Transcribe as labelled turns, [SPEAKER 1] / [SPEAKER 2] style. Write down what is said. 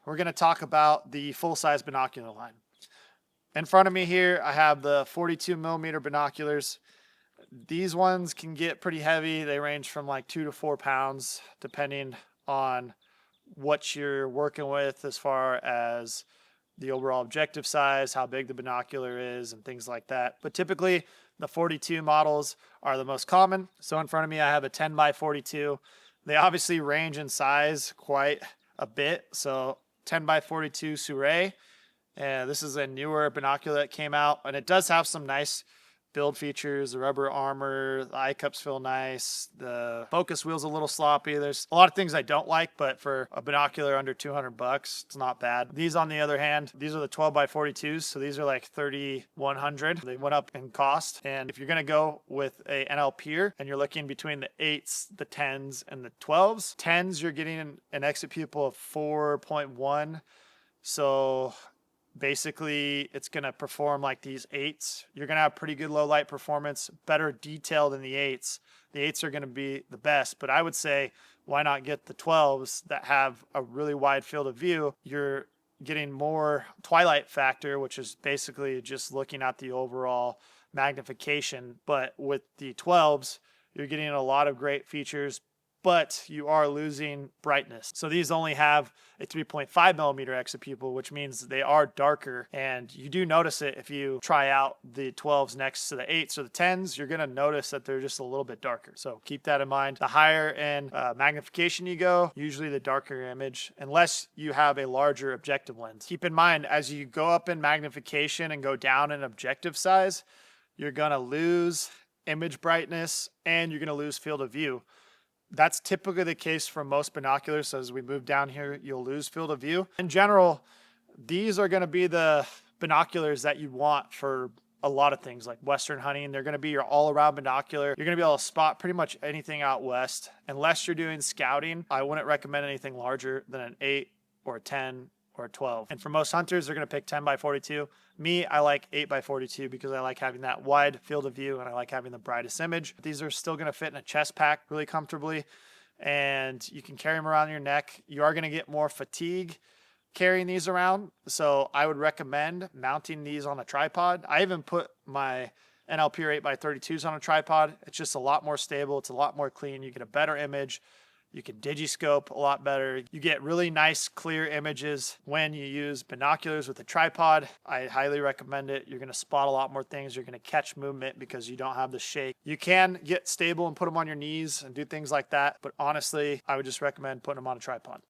[SPEAKER 1] we're going to talk about the full-size binocular line. In front of me here, I have the 42 millimeter binoculars. These ones can get pretty heavy. They range from like 2 to 4 pounds, depending on what you're working with as far as the overall objective size, how big the binocular is, and things like that. But typically, the 42 models are the most common. So in front of me, I have a 10 by 42. They obviously range in size quite a bit. So 10 by 42 Surrey. And this is a newer binocular that came out, and it does have some nice build features. The rubber armor, the eye cups feel nice. The focus wheel's a little sloppy. There's a lot of things I don't like, but for a binocular under 200 bucks, it's not bad. These, on the other hand, these are the 12 by 42s. So these are like 3,100. They went up in cost. And if you're going to go with a NLPer and you're looking between the 8s, the 10s, and the 12s, 10s, you're getting an exit pupil of 4.1. So basically, it's going to perform like these 8s. You're going to have pretty good low light performance, better detail than the 8s. The 8s are going to be the best, but I would say, why not get the 12s that have a really wide field of view? You're getting more twilight factor, which is basically just looking at the overall magnification. But with the 12s, you're getting a lot of great features, but you are losing brightness. So these only have a 3.5 millimeter exit pupil, which means they are darker. And you do notice it if you try out the 12s next to the 8s or the 10s, you're going to notice that they're just a little bit darker. So keep that in mind. The higher in magnification you go, usually the darker your image, unless you have a larger objective lens. Keep in mind, as you go up in magnification and go down in objective size, you're going to lose image brightness and you're going to lose field of view. That's typically the case for most binoculars. So as we move down here, you'll lose field of view. In general, these are going to be the binoculars that you want for a lot of things like Western hunting. They're going to be your all-around binocular. You're going to be able to spot pretty much anything out west. Unless you're doing scouting, I wouldn't recommend anything larger than an 8 or a 10 or a 12. And for most hunters, they're going to pick 10 by 42. Me, I like 8 by 42 because I like having that wide field of view and I like having the brightest image. These are still going to fit in a chest pack really comfortably, and you can carry them around your neck. You are going to get more fatigue carrying these around, so I would recommend mounting these on a tripod. I even put my NLPer 8 by 32s on a tripod. It's just a lot more stable. It's a lot more clean. You get a better image. You can digiscope a lot better. You get really nice, clear images when you use binoculars with a tripod. I highly recommend it. You're going to spot a lot more things. You're going to catch movement because you don't have the shake. You can get stable and put them on your knees and do things like that, but honestly, I would just recommend putting them on a tripod.